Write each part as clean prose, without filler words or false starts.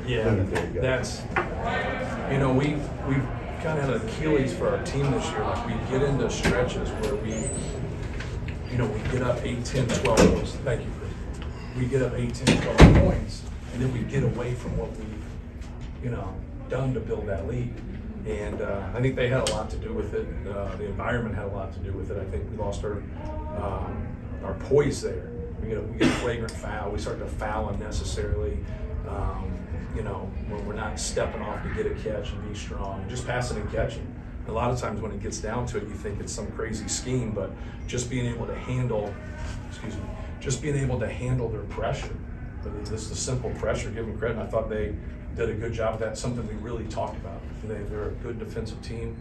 Yeah, that's, we've kind of had an Achilles for our team this year. Like we get into stretches where we get up 8, 10, 12 points. Thank you, Chris. We get up 8, 10, 12 points, and then we get away from what we've, done to build that lead. And I think they had a lot to do with it. The environment had a lot to do with it. I think we lost our poise there. We get a flagrant foul. We start to foul unnecessarily. When we're not stepping off to get a catch and be strong, just passing and catching. A lot of times when it gets down to it, you think it's some crazy scheme, but just being able to handle, their pressure. This is the simple pressure, give them credit. And I thought they did a good job of that, something we really talked about. They're a good defensive team,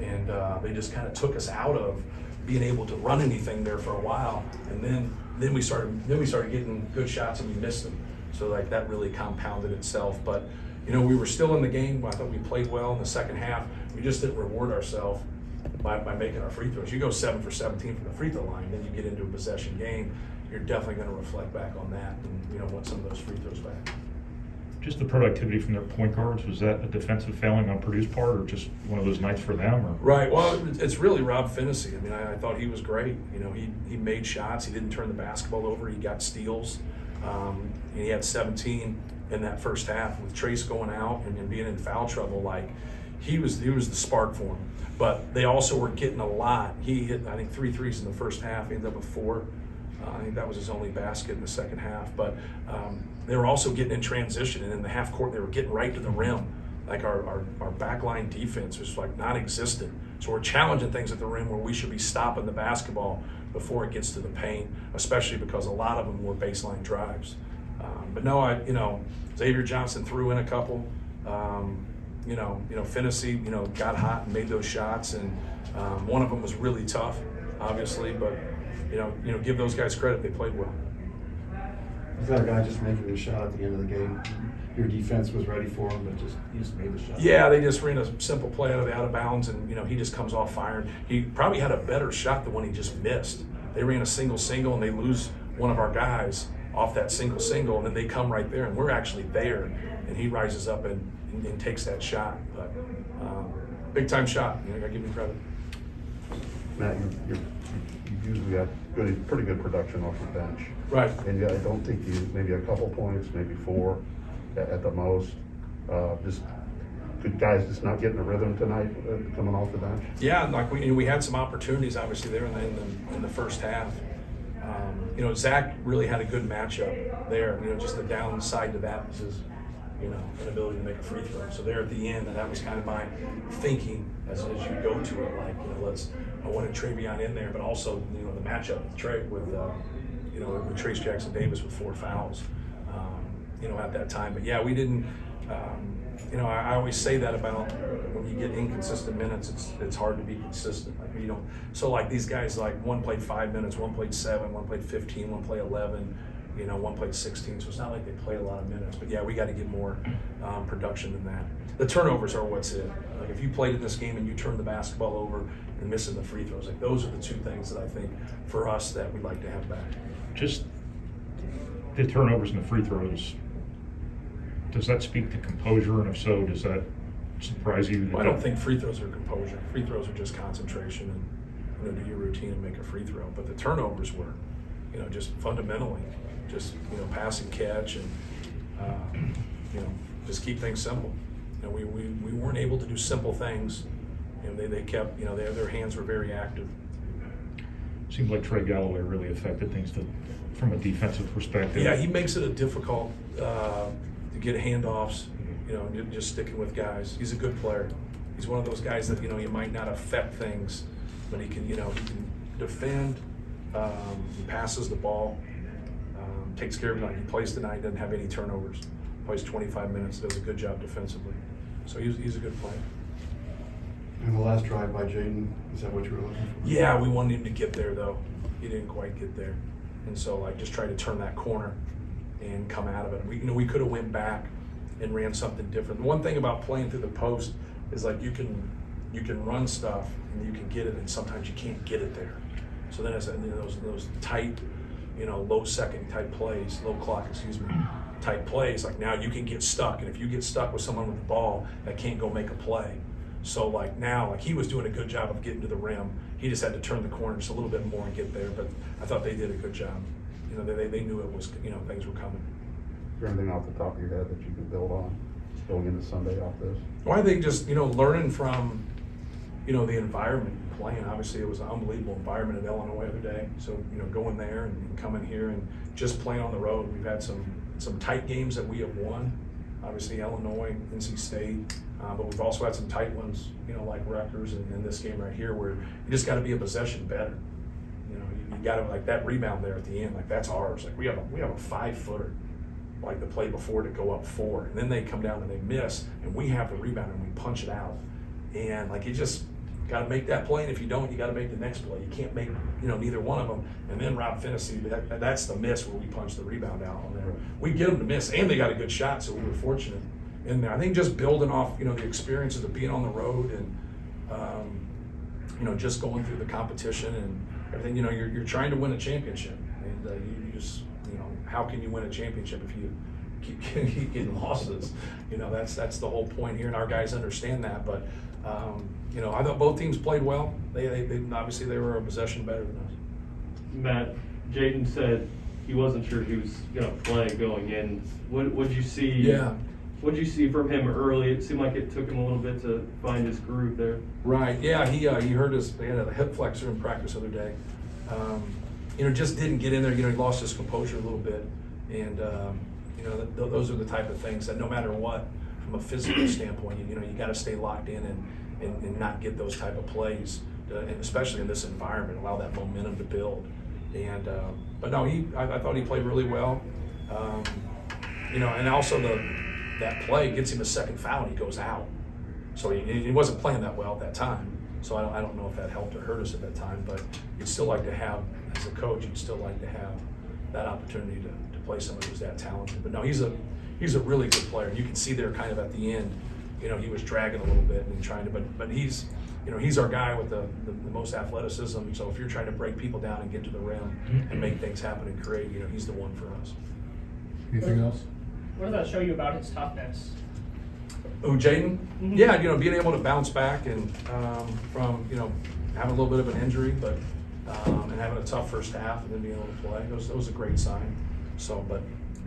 and they just kind of took us out of being able to run anything there for a while, and then we started getting good shots and we missed them. So like that really compounded itself. But we were still in the game. I thought we played well in the second half. We just didn't reward ourselves by making our free throws. You go 7 for 17 from the free throw line, then you get into a possession game. You're definitely going to reflect back on that and want some of those free throws back. Just the productivity from their point guards, was that a defensive failing on Purdue's part, or just one of those nights for them? Or? Right. Well, it's really Rob Finnessy. I thought he was great. He made shots. He didn't turn the basketball over. He got steals. And he had 17 in that first half with Trace going out and being in foul trouble. Like he was the spark for him. But they also were getting a lot. He hit, I think, 3 threes in the first half. He ended up with 4. I think that was his only basket in the second half. But they were also getting in transition, and in the half court they were getting right to the rim. Like our backline defense was like non-existent. So we're challenging things at the rim where we should be stopping the basketball before it gets to the paint, especially because a lot of them were baseline drives. But no, Xavier Johnson threw in a couple. Finnessy, got hot and made those shots, and one of them was really tough, obviously. But give those guys credit; they played well. Was that a guy just making the shot at the end of the game? Your defense was ready for him, but he just made the shot. Yeah, they just ran a simple play out of bounds, and he just comes off firing. He probably had a better shot than one he just missed. They ran a single, and they lose one of our guys off that single, and then they come right there, and we're actually there, and he rises up and takes that shot. But big time shot. I got to give him credit. Matt, you usually got pretty good production off the bench. Right. And I don't think maybe a couple points, maybe 4 at the most. Just good guys just not getting a rhythm tonight coming off the bench. Yeah, like we had some opportunities obviously there in the first half. Zach really had a good matchup there. Just the downside to that was his inability to make a free throw. So there at the end, and that was kind of my thinking as you go to it. Like I wanted Travion in there, but also the matchup with Trace Jackson Davis with 4 fouls. At that time. But yeah, we didn't. I always say that about when you get inconsistent minutes, it's hard to be consistent. Like you don't. So like these guys, like one played 5 minutes, one played 7, one played 15, one played 11. One played 16. So it's not like they played a lot of minutes. But yeah, we got to get more production than that. The turnovers are what's it. Like if you played in this game and you turn the basketball over and missing the free throws, like those are the 2 things that I think for us that we'd like to have back. Just the turnovers and the free throws. Does that speak to composure, and if so, does that surprise you? Well, I don't think free throws are composure. Free throws are just concentration and do your routine and make a free throw. But the turnovers were, just fundamentally, just pass and catch and just keep things simple. We weren't able to do simple things. They kept their hands were very active. Seemed like Trey Galloway really affected things from a defensive perspective. Yeah, he makes it a difficult to get handoffs, just sticking with guys. He's a good player. He's one of those guys that, you might not affect things, but he can defend, he passes the ball, takes care of it. Like he plays tonight, doesn't have any turnovers, plays 25 minutes, does a good job defensively. So he's a good player. And the last drive by Jaden, is that what you were looking for? Yeah, we wanted him to get there though. He didn't quite get there. And so just try to turn that corner and come out of it. We could have went back and ran something different. The one thing about playing through the post is like you can run stuff and you can get it, and sometimes you can't get it there. So then it's those tight, low second type plays, low clock, type plays, like now you can get stuck, and if you get stuck with someone with the ball that can't go make a play. So like now, like he was doing a good job of getting to the rim. He just had to turn the corner just a little bit more and get there, but I thought they did a good job. You know, they knew it was, you know, things were coming. Is there anything off the top of your head that you can build on going into Sunday off this? Well, I think just, you know, learning from, you know, the environment playing. Obviously, it was an unbelievable environment at Illinois the other day. So, you know, going there and coming here and just playing on the road. We've had some tight games that we have won. Obviously, Illinois, NC State, but we've also had some tight ones, you know, like Rutgers and this game right here, where you just got to be a possession better. You know, you got to, like that rebound there at the end, like that's ours. Like we have a 5-footer, like the play before to go up 4, and then they come down and they miss, and we have the rebound and we punch it out, and like you just got to make that play, and if you don't, you got to make the next play. You can't make, you know, neither one of them. And then Rob Finney, that's the miss where we punch the rebound out on there. We get them to miss, and they got a good shot, so we were fortunate in there. I think just building off, you know, the experiences of being on the road and, you know, just going through the competition and everything. You know, you're trying to win a championship, and you just, you know, how can you win a championship if you keep getting losses? You know, that's the whole point here, and our guys understand that. But you know, I thought both teams played well. They obviously they were a possession better than us. Matt, Jaden said he wasn't sure he was going to play going in. What'd you see? Yeah. What'd you see from him early? It seemed like it took him a little bit to find his groove there. Right. Yeah. He hurt he had a hip flexor in practice the other day. You know, just didn't get in there. You know, he lost his composure a little bit, and you know, those are the type of things that no matter what, from a physical standpoint, you know, you got to stay locked in and not get those type of plays, and especially in this environment, allow that momentum to build. And but no, I thought he played really well. You know, and also that play gets him a second foul and he goes out. So he wasn't playing that well at that time. So I don't know if that helped or hurt us at that time, but you'd still like to have, as a coach, you'd still like to have that opportunity to play somebody who's that talented. But no, he's a really good player. And you can see there kind of at the end, you know, he was dragging a little bit and trying to, but he's, you know, he's our guy with the most athleticism. So if you're trying to break people down and get to the rim and make things happen and create, you know, he's the one for us. Anything else? What does that show you about his toughness? Oh, Jaden? Mm-hmm. Yeah, you know, being able to bounce back and from, you know, having a little bit of an injury, but and having a tough first half and then being able to play, that was a great sign. So, but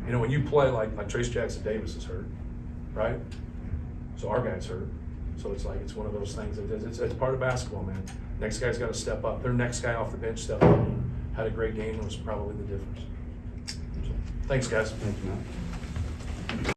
you know, when you play like Trace Jackson Davis is hurt, right? So our guy's hurt. So it's like, it's one of those things that it's part of basketball, man. Next guy's got to step up. Their next guy off the bench stepped up and had a great game and was probably the difference. So, thanks, guys. Thank you, Matt.